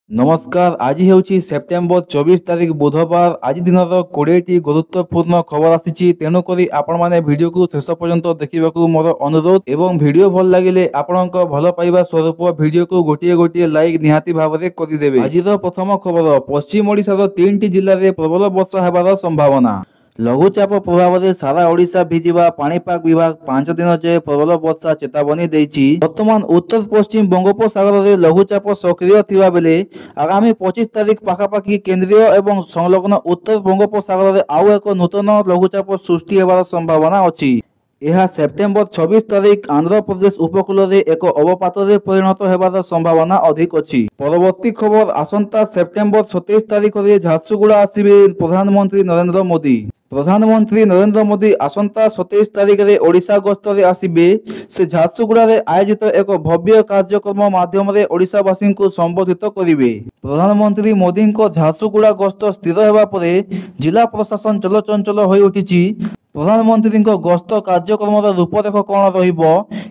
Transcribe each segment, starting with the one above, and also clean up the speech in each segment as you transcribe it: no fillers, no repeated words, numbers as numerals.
नमस्कार। आज ହେଉଛି ସେପ୍ଟେମ୍ବର 24 ତାରିଖ ବୁଧବାର। ଆଜି ଦିନର 20ଟି ଗୁରୁତ୍ୱପୂର୍ଣ୍ଣ ଖବର ଆସିଛି, ତେଣୁକରି ଆପଣମାନେ ଭିଡ଼ିଓକୁ ଶେଷ ପର୍ଯ୍ୟନ୍ତ ଦେଖିବାକୁ ମୋର ଅନୁରୋଧ ଏବଂ ଭିଡ଼ିଓ ଭଲ ଲାଗିଲେ ଆପଣଙ୍କ ଭଲ ପାଇବା ସ୍ୱରୂପ ଭିଡ଼ିଓକୁ ଗୋଟିଏ ଲାଇକ୍ ନିହାତି ଭାବରେ କରିଦେବେ। ଆଜିର ପ୍ରଥମ ଖବର, ପଶ୍ଚିମ ଓଡ଼ିଶାର 3ଟି ଜିଲ୍ଲାରେ ପ୍ରବଳ ବର୍ଷା ହେବାର ସମ୍ଭାବନା। ଲଘୁଚାପ ପ୍ରଭାବରେ ସାରା ଓଡ଼ିଶା ଭିଜିବା, ପାଣିପାଗ ବିଭାଗ 5 ଦିନ ଯାଏଁ ପ୍ରବଳ ବର୍ଷା ଚେତାବନୀ ଦେଇଛି। ବର୍ତ୍ତମାନ ଉତ୍ତର ପଶ୍ଚିମ ବଙ୍ଗୋପସାଗରରେ ଲଘୁଚାପ ସକ୍ରିୟ ଥିବାବେଳେ ଆଗାମୀ 25 ତାରିଖ ପାଖାପାଖି କେନ୍ଦ୍ରୀୟ ଏବଂ ସଂଲଗ୍ନ ଉତ୍ତର ବଙ୍ଗୋପସାଗରରେ ଆଉ ଏକ ନୂତନ ଲଘୁଚାପ ସୃଷ୍ଟି ହେବାର ସମ୍ଭାବନା ଅଛି। ଏହା ସେପ୍ଟେମ୍ବର 26 ତାରିଖ ଆନ୍ଧ୍ରପ୍ରଦେଶ ଉପକୂଳରେ ଏକ ଅବପାତରେ ପରିଣତ ହେବାର ସମ୍ଭାବନା ଅଧିକ ଅଛି। ପରବର୍ତ୍ତୀ ଖବର, ଆସନ୍ତା ସେପ୍ଟେମ୍ବର 27 ତାରିଖରେ ଝାରସୁଗୁଡ଼ା ଆସିବେ ପ୍ରଧାନମନ୍ତ୍ରୀ ନରେନ୍ଦ୍ର ମୋଦି। ପ୍ରଧାନମନ୍ତ୍ରୀ ନରେନ୍ଦ୍ର ମୋଦି ଆସନ୍ତା 27 ତାରିଖରେ ଓଡ଼ିଶା ଗସ୍ତରେ ଆସିବେ। ସେ ଝାରସୁଗୁଡ଼ାରେ ଆୟୋଜିତ ଏକ ଭବ୍ୟ କାର୍ଯ୍ୟକ୍ରମ ମାଧ୍ୟମରେ ଓଡ଼ିଶାବାସୀଙ୍କୁ ସମ୍ବୋଧିତ କରିବେ। ପ୍ରଧାନମନ୍ତ୍ରୀ ମୋଦିଙ୍କ ଝାରସୁଗୁଡ଼ା ଗସ୍ତ ସ୍ଥିର ହେବା ପରେ ଜିଲ୍ଲା ପ୍ରଶାସନ ଚଳଚଞ୍ଚଳ ହୋଇଉଠିଛି। ପ୍ରଧାନମନ୍ତ୍ରୀଙ୍କ ଗସ୍ତ କାର୍ଯ୍ୟକ୍ରମର ରୂପରେଖ କ'ଣ ରହିବ,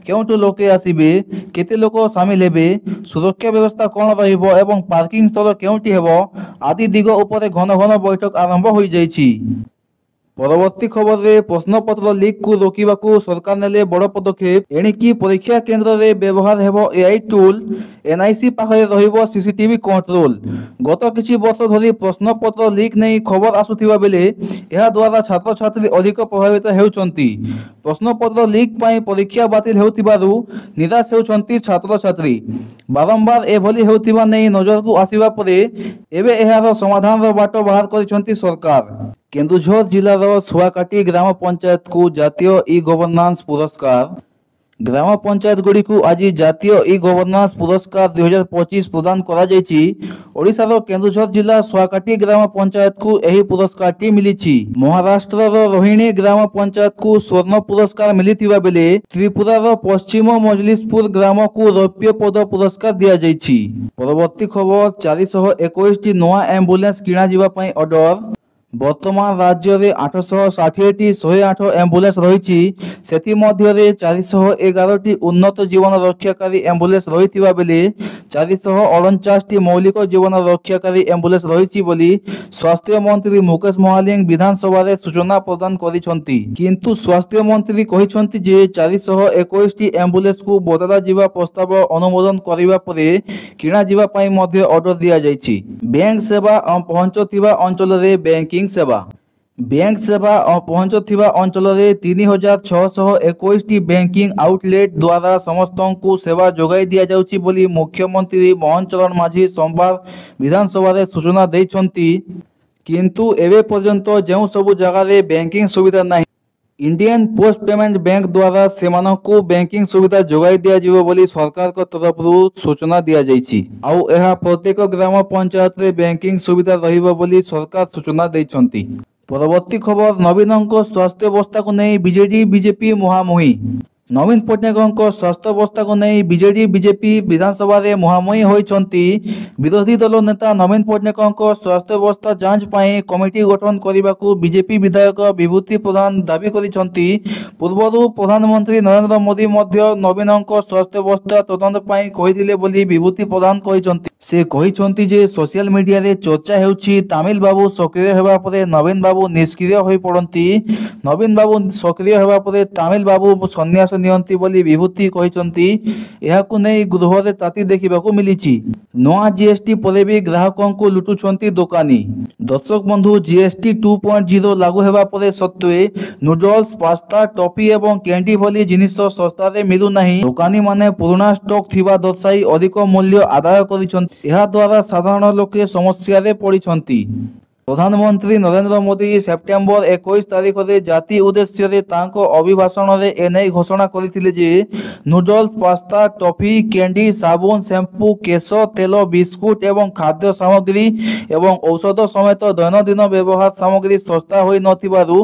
କେଉଁଠୁ ଲୋକେ ଆସିବେ, କେତେ ଲୋକ ସାମିଲ ହେବେ, ସୁରକ୍ଷା ବ୍ୟବସ୍ଥା କ'ଣ ରହିବ ଏବଂ ପାର୍କିଂ ସ୍ଥଳ କେଉଁଠି ହେବ ଆଦି ଦିଗ ଉପରେ ଘନ ବୈଠକ ଆରମ୍ଭ ହୋଇଯାଇଛି। ପରବର୍ତ୍ତୀ ଖବରରେ, ପ୍ରଶ୍ନପତ୍ର ଲିକ୍କୁ ରୋକିବାକୁ ସରକାର ନେଲେ ବଡ଼ ପଦକ୍ଷେପ। ଏଣିକି ପରୀକ୍ଷା କେନ୍ଦ୍ରରେ ବ୍ୟବହାର ହେବ ଏଆଇ ଟୁଲ୍, ଏନ୍ଆଇସି ପାଖରେ ରହିବ ସିସିଟିଭି କଣ୍ଟ୍ରୋଲ। ଗତ କିଛି ବର୍ଷ ଧରି ପ୍ରଶ୍ନପତ୍ର ଲିକ୍ ନେଇ ଖବର ଆସୁଥିବା ବେଳେ ଏହାଦ୍ୱାରା ଛାତ୍ରଛାତ୍ରୀ ଅଧିକ ପ୍ରଭାବିତ ହେଉଛନ୍ତି। ପ୍ରଶ୍ନପତ୍ର ଲିକ୍ ପାଇଁ ପରୀକ୍ଷା ବାତିଲ ହେଉଥିବାରୁ ନିରାଶ ହେଉଛନ୍ତି ଛାତ୍ରଛାତ୍ରୀ। ବାରମ୍ବାର ଏଭଳି ହେଉଥିବା ନେଇ ନଜରକୁ ଆସିବା ପରେ ଏବେ ଏହାର ସମାଧାନର ବାଟ ବାହାର କରିଛନ୍ତି ସରକାର। କେନ୍ଦୁଝର ଜିଲ୍ଲାର ଶୁଆକାଟି ଗ୍ରାମ ପଞ୍ଚାୟତକୁ ଜାତୀୟ ଇ-ଗଭର୍ଣ୍ଣାନ୍ସ ପୁରସ୍କାର। ଗ୍ରାମ ପଞ୍ଚାୟତଗୁଡ଼ିକୁ ଆଜି ଜାତୀୟ ଇ-ଗଭର୍ଣ୍ଣାନ୍ସ ପୁରସ୍କାର 2025 ପ୍ରଦାନ କରାଯାଇଛି। ଓଡ଼ିଶାର କେନ୍ଦୁଝର ଜିଲ୍ଲା ଶୁଆକାଟି ଗ୍ରାମ ପଞ୍ଚାୟତକୁ ଏହି ପୁରସ୍କାରଟି ମିଳିଛି। ମହାରାଷ୍ଟ୍ରର ରୋହିଣୀ ଗ୍ରାମ ପଞ୍ଚାୟତକୁ ସ୍ୱର୍ଣ୍ଣ ପୁରସ୍କାର ମିଳିଥିବା ବେଳେ ତ୍ରିପୁରାର ପଶ୍ଚିମ ମଜଲିସପୁର ଗ୍ରାମକୁ ରୌପ୍ୟ ପଦ ପୁରସ୍କାର ଦିଆଯାଇଛି। ପରବର୍ତ୍ତୀ ଖବର, 421ଟି ନୂଆ ଆମ୍ବୁଲାନ୍ସ କିଣାଯିବା ପାଇଁ ଅର୍ଡର। ବର୍ତ୍ତମାନ ରାଜ୍ୟରେ 860ଟି 108 ଆମ୍ବୁଲାନ୍ସ ରହିଛି। ସେଥିମଧ୍ୟରେ 411ଟି ଉନ୍ନତ ଜୀବନ ରକ୍ଷାକାରୀ ଆମ୍ବୁଲାନ୍ସ ରହିଥିବା ବେଳେ 449ଟି ମୌଳିକ ଜୀବନ ରକ୍ଷାକାରୀ ଆମ୍ବୁଲାନ୍ସ ରହିଛି ବୋଲି ସ୍ୱାସ୍ଥ୍ୟ ମନ୍ତ୍ରୀ ମୁକେଶ ମହାଲିକ ବିଧାନସଭାରେ ସୂଚନା ପ୍ରଦାନ କରିଛନ୍ତି। କିନ୍ତୁ ସ୍ୱାସ୍ଥ୍ୟ ମନ୍ତ୍ରୀ କହିଛନ୍ତି ଯେ 421ଟି ଆମ୍ବୁଲାନ୍ସକୁ ବଦଳାଯିବା ପ୍ରସ୍ତାବ ଅନୁମୋଦନ କରିବା ପରେ କିଣାଯିବା ପାଇଁ ମଧ୍ୟ ଅର୍ଡର ଦିଆଯାଇଛି। ବ୍ୟାଙ୍କ ସେବା ପହଞ୍ଚୁଥିବା ଅଞ୍ଚଳରେ ବ୍ୟାଙ୍କିଂ ସେବା। ବ୍ୟାଙ୍କ ସେବା ପହଞ୍ଚୁଥିବା ଅଞ୍ଚଳରେ 3621ଟି ବ୍ୟାଙ୍କିଂ ଆଉଟଲେଟ୍ ଦ୍ୱାରା ସମସ୍ତଙ୍କୁ ସେବା ଯୋଗାଇ ଦିଆଯାଉଛି ବୋଲି ମୁଖ୍ୟମନ୍ତ୍ରୀ ମୋହନ ଚରଣ ମାଝୀ ସୋମବାର ବିଧାନସଭାରେ ସୂଚନା ଦେଇଛନ୍ତି। କିନ୍ତୁ ଏବେ ପର୍ଯ୍ୟନ୍ତ ଯେଉଁ ସବୁ ଜାଗାରେ ବ୍ୟାଙ୍କିଂ ସୁବିଧା ନାହିଁ, ଇଣ୍ଡିଆନ୍ ପୋଷ୍ଟ ପେମେଣ୍ଟ ବ୍ୟାଙ୍କ ଦ୍ୱାରା ସେମାନଙ୍କୁ ବ୍ୟାଙ୍କିଂ ସୁବିଧା ଯୋଗାଇ ଦିଆଯିବ ବୋଲି ସରକାରଙ୍କ ତରଫରୁ ସୂଚନା ଦିଆଯାଇଛି। ଆଉ ଏହା ପ୍ରତ୍ୟେକ ଗ୍ରାମ ପଞ୍ଚାୟତରେ ବ୍ୟାଙ୍କିଂ ସୁବିଧା ରହିବ ବୋଲି ସରକାର ସୂଚନା ଦେଇଛନ୍ତି। ପରବର୍ତ୍ତୀ ଖବର, ନବୀନଙ୍କ ସ୍ୱାସ୍ଥ୍ୟାବସ୍ଥାକୁ ନେଇ ବିଜେଡି ବିଜେପି ମୁହାଁମୁହିଁ। ନବୀନ ପଟ୍ଟନାୟକଙ୍କ ସ୍ୱାସ୍ଥ୍ୟାବସ୍ଥାକୁ ନେଇ ବିଜେଡି ବିଜେପି ବିଧାନସଭାରେ ମୁହାଁମୁହିଁ ହୋଇଛନ୍ତି। ବିରୋଧୀ ଦଳ ନେତା ନବୀନ ପଟ୍ଟନାୟକଙ୍କ ସ୍ୱାସ୍ଥ୍ୟାବସ୍ଥା ଯାଞ୍ଚ ପାଇଁ କମିଟି ଗଠନ କରିବାକୁ ବିଜେପି ବିଧାୟକ ବିଭୂତି ପ୍ରଧାନ ଦାବି କରିଛନ୍ତି। ପୂର୍ବରୁ ପ୍ରଧାନମନ୍ତ୍ରୀ ନରେନ୍ଦ୍ର ମୋଦି ମଧ୍ୟ ନବୀନଙ୍କ ସ୍ୱାସ୍ଥ୍ୟାବସ୍ଥା ତଦନ୍ତ ପାଇଁ କହିଥିଲେ ବୋଲି ବିଭୂତି ପ୍ରଧାନ କହିଛନ୍ତି। ସେ କହିଛନ୍ତି ଯେ ସୋସିଆଲ ମିଡିଆରେ ଚର୍ଚ୍ଚା ହେଉଛି ତାମିଲ ବାବୁ ସକ୍ରିୟ ହେବା ପରେ ନବୀନ ବାବୁ ନିଷ୍କ୍ରିୟ ହୋଇପଡ଼ନ୍ତି, ନବୀନ ବାବୁ ସକ୍ରିୟ ହେବା ପରେ ତାମିଲ ବାବୁ ସନ୍ନ୍ୟାସ ନିଅନ୍ତି ବୋଲି ବିଭୂତି କହିଛନ୍ତି। ଏହାକୁ ନେଇ ଗୃହରେ ତାତି ଦେଖିବାକୁ ମିଳିଛି। ନୂଆ ଜିଏସଟି ପରେ ବି ଗ୍ରାହକଙ୍କୁ ଲୁଟୁଛନ୍ତି ଦୋକାନୀ। ଦର୍ଶକ ବନ୍ଧୁ, ଜିଏସଟି 2.0 ଲାଗୁ ହେବା ପରେ ସତ୍ତ୍ୱେ ନୁଡଲ୍ସ, ପାସ୍ତା, ଟଫି ଏବଂ କ୍ୟାଣ୍ଡି ଭଳି ଜିନିଷ ଶସ୍ତାରେ ମିଳୁନାହିଁ। ଦୋକାନୀମାନେ ପୁରୁଣା ଷ୍ଟକ୍ ଥିବା ଦର୍ଶାଇ ଅଧିକ ମୂଲ୍ୟ ଆଦାୟ କରିଛନ୍ତି। ଏହାଦ୍ୱାରା ସାଧାରଣ ଲୋକେ ସମସ୍ୟାରେ ପଡ଼ିଛନ୍ତି। ପ୍ରଧାନମନ୍ତ୍ରୀ ନରେନ୍ଦ୍ର ମୋଦି ସେପ୍ଟେମ୍ବର 21 ତାରିଖରେ ଜାତି ଉଦ୍ଦେଶ୍ୟରେ ତାଙ୍କ ଅଭିଭାଷଣରେ ଏନେଇ ଘୋଷଣା କରିଥିଲେ ଯେ ନୁଡଲ୍ସ, ପାସ୍ତା, ଟଫି, କ୍ୟାଣ୍ଡି, ସାବୁନ, ଶ୍ୟାମ୍ପୁ, କେଶ, ତେଲ, ବିସ୍କୁଟ ଏବଂ ଖାଦ୍ୟ ସାମଗ୍ରୀ ଏବଂ ଔଷଧ ସମେତ ଦୈନନ୍ଦିନ ବ୍ୟବହାର ସାମଗ୍ରୀ ଶସ୍ତା ହୋଇନଥିବାରୁ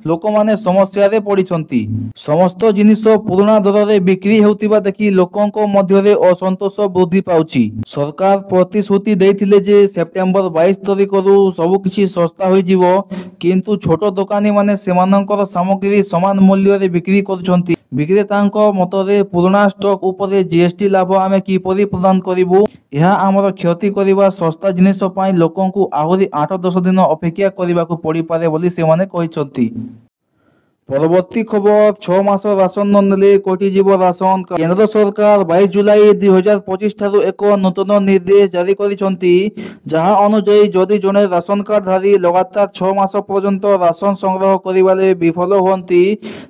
ଲୋକମାନେ ସମସ୍ୟାରେ ପଡ଼ିଛନ୍ତି। ସମସ୍ତ ଜିନିଷ ପୁରୁଣା ଦରରେ ବିକ୍ରି ହେଉଥିବା ଦେଖି ଲୋକଙ୍କ ମଧ୍ୟରେ ଅସନ୍ତୋଷ ବୃଦ୍ଧି ପାଉଛି। ସରକାର ପ୍ରତିଶ୍ରୁତି ଦେଇଥିଲେ ଯେ ସେପ୍ଟେମ୍ବର 22 ତାରିଖରୁ ସବୁକିଛି କିଛି ଶସ୍ତା ହୋଇଯିବ, କିନ୍ତୁ ଛୋଟ ଦୋକାନୀମାନେ ସେମାନଙ୍କର ସାମଗ୍ରୀ ସମାନ ମୂଲ୍ୟରେ ବିକ୍ରି କରୁଛନ୍ତି। ବିକ୍ରେତାଙ୍କ ମତରେ ପୁରୁଣା ଷ୍ଟକ୍ ଉପରେ ଜିଏସ୍ଟି ଲାଭ ଆମେ କିପରି ପ୍ରଦାନ କରିବୁ? ଏହା ଆମର କ୍ଷତି କରିବା। ଶସ୍ତା ଜିନିଷ ପାଇଁ ଲୋକଙ୍କୁ ଆହୁରି 8-10 ଦିନ ଅପେକ୍ଷା କରିବାକୁ ପଡ଼ିପାରେ ବୋଲି ସେମାନେ କହିଛନ୍ତି। ପରବର୍ତ୍ତୀ ଖବର, 6 ମାସ ରାସନ ନ ନେଲେ କଟିଯିବ ରାସନ କାର୍ଡ। କେନ୍ଦ୍ର ସରକାର 22 ଜୁଲାଇ 2025 ଠାରୁ ଏକ ନୂତନ ନିର୍ଦ୍ଦେଶ ଜାରି କରିଛନ୍ତି, ଯାହା ଅନୁଯାୟୀ ଯଦି ଜଣେ ରାସନ କାର୍ଡଧାରୀ ଲଗାତାର 6 ମାସ ପର୍ଯ୍ୟନ୍ତ ରାସନ ସଂଗ୍ରହ କରିବାରେ ବିଫଳ ହୁଅନ୍ତି,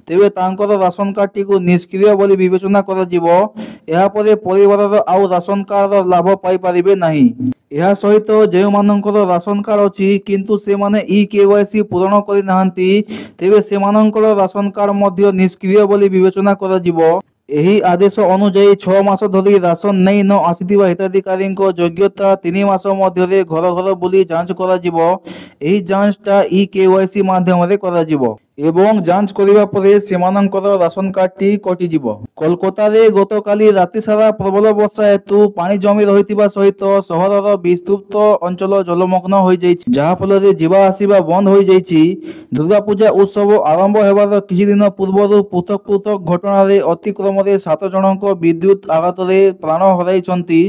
ତେବେ ତାଙ୍କର ରାସନ କାର୍ଡଟିକୁ ନିଷ୍କ୍ରିୟ ବୋଲି ବିବେଚନା କରାଯିବ। ଏହାପରେ ପରିବାରର ଆଉ ରାସନ କାର୍ଡର ଲାଭ ପାଇପାରିବେ ନାହିଁ। ଏହା ସହିତ ଯେଉଁମାନଙ୍କର ରାସନ କାର୍ଡ ଅଛି କିନ୍ତୁ ସେମାନେ ଇ-କେୱାଇସି ପୂରଣ କରିନାହାନ୍ତି, ତେବେ ସେମାନଙ୍କର ରାସନ କାର୍ଡ ମଧ୍ୟ ନିଷ୍କ୍ରିୟ ବୋଲି ବିବେଚନା କରାଯିବ। ଏହି ଆଦେଶ ଅନୁଯାୟୀ 6 ମାସ ଧରି ରାସନ ନେଇ ନ ଆସିଥିବା ହିତାଧିକାରୀଙ୍କ ଯୋଗ୍ୟତା 3 ମାସ ମଧ୍ୟରେ ଘର ଘର ବୁଲି ଯାଞ୍ଚ କରାଯିବ। ଏହି ଯାଞ୍ଚଟା ଇ-କେୱାଇସି ମାଧ୍ୟମରେ କରାଯିବ ଏବଂ ଯାଞ୍ଚ କରିବା ପରେ ସେମାନଙ୍କର ରାସନ କାର୍ଡଟି କଟିଯିବ। କୋଲକାତାରେ ଗତକାଲି ରାତିସାରା ପ୍ରବଳ ବର୍ଷା ହେତୁ ପାଣି ଜମି ରହିଥିବା ସହିତ ସହରର ବିସ୍ତୃତ ଅଞ୍ଚଳ ଜଳମଗ୍ନ ହୋଇଯାଇଛି, ଯାହାଫଳରେ ଯିବା ଆସିବା ବନ୍ଦ ହୋଇଯାଇଛି। ଦୁର୍ଗାପୂଜା ଉତ୍ସବ ଆରମ୍ଭ ହେବାର କିଛି ଦିନ ପୂର୍ବରୁ ପୃଥକ ପୃଥକ ଘଟଣାରେ ଅତିକ୍ରମରେ 7 ଜଣଙ୍କ ବିଦ୍ୟୁତ ଆଘାତରେ ପ୍ରାଣ ହରାଇଛନ୍ତି,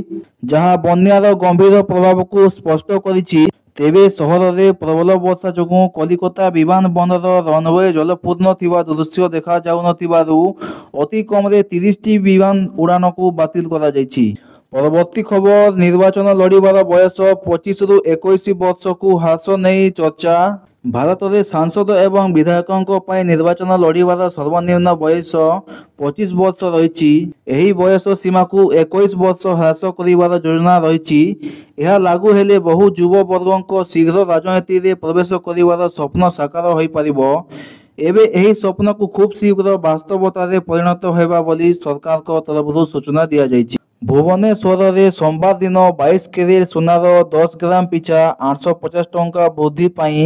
ଯାହା ବନ୍ୟାର ଗମ୍ଭୀର ପ୍ରଭାବକୁ ସ୍ପଷ୍ଟ କରିଛି। ତେବେ ସହରରେ ପ୍ରବଳ ବର୍ଷା ଯୋଗୁଁ କଲିକତା ବିମାନବନ୍ଦର ରନୱେ ଜଳପୂର୍ଣ୍ଣ ଥିବା ଦୃଶ୍ୟ ଦେଖାଯାଉନଥିବାରୁ ଅତି କମରେ 30ଟି ବିମାନ ଉଡ଼ାଣକୁ ବାତିଲ କରାଯାଇଛି। ପରବର୍ତ୍ତୀ ଖବର, ନିର୍ବାଚନ ଲଢ଼ିବାର ବୟସ 25ରୁ 21 ବର୍ଷକୁ ହ୍ରାସ ନେଇ ଚର୍ଚ୍ଚା। ଭାରତରେ ସାଂସଦ ଏବଂ ବିଧାୟକଙ୍କ ପାଇଁ ନିର୍ବାଚନ ଲଢ଼ିବାର ସର୍ବନିମ୍ନ ବୟସ 25 ବର୍ଷ ରହିଛି। ଏହି ବୟସ ସୀମାକୁ 21 ବର୍ଷ ହ୍ରାସ କରିବାର ଯୋଜନା ରହିଛି। ଏହା ଲାଗୁ ହେଲେ ବହୁ ଯୁବବର୍ଗଙ୍କ ଶୀଘ୍ର ରାଜନୀତିରେ ପ୍ରବେଶ କରିବାର ସ୍ୱପ୍ନ ସାକାର ହୋଇପାରିବ। ଏବେ ଏହି ସ୍ୱପ୍ନକୁ ଖୁବ୍ ଶୀଘ୍ର ବାସ୍ତବତାରେ ପରିଣତ ହେବା ବୋଲି ସରକାରଙ୍କ ତରଫରୁ ସୂଚନା ଦିଆଯାଇଛି। ଭୁବନେଶ୍ୱରରେ ସୋମବାର ଦିନ 22 କ୍ୟାରେଟ୍ ସୁନାର 10 ଗ୍ରାମ ପିଛା 850 ଟଙ୍କା ବୃଦ୍ଧି ପାଇଁ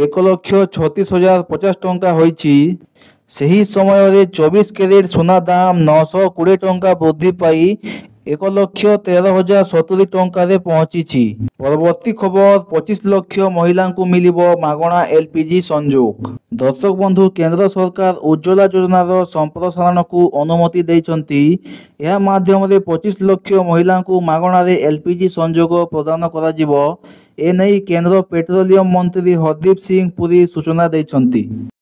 1,36,050 ଟଙ୍କା ହୋଇଛି। ସେହି ସମୟରେ 24 କ୍ୟାରେଟ୍ ସୁନା ଦାମ 920 ଟଙ୍କା ବୃଦ୍ଧି ପାଇ 1,13,070 ଟଙ୍କାରେ ପହଞ୍ଚିଛି। ପରବର୍ତ୍ତୀ ଖବର, 25 ଲକ୍ଷ ମହିଳାଙ୍କୁ ମିଳିବ ମାଗଣା ଏଲ୍‌ପିଜି ସଂଯୋଗ। ଦର୍ଶକ ବନ୍ଧୁ, କେନ୍ଦ୍ର ସରକାର ଉଜ୍ଜ୍ୱଲା ଯୋଜନାର ସମ୍ପ୍ରସାରଣକୁ ଅନୁମତି ଦେଇଛନ୍ତି। ଏହା ମାଧ୍ୟମରେ 25 ଲକ୍ଷ ମହିଳାଙ୍କୁ ମାଗଣାରେ ଏଲ୍‌ପିଜି ସଂଯୋଗ ପ୍ରଦାନ କରାଯିବ। ଏନେଇ କେନ୍ଦ୍ର ପେଟ୍ରୋଲିୟମ ମନ୍ତ୍ରୀ ହରଦୀପ ସିଂ ପୁରୀ ସୂଚନା ଦେଇଛନ୍ତି।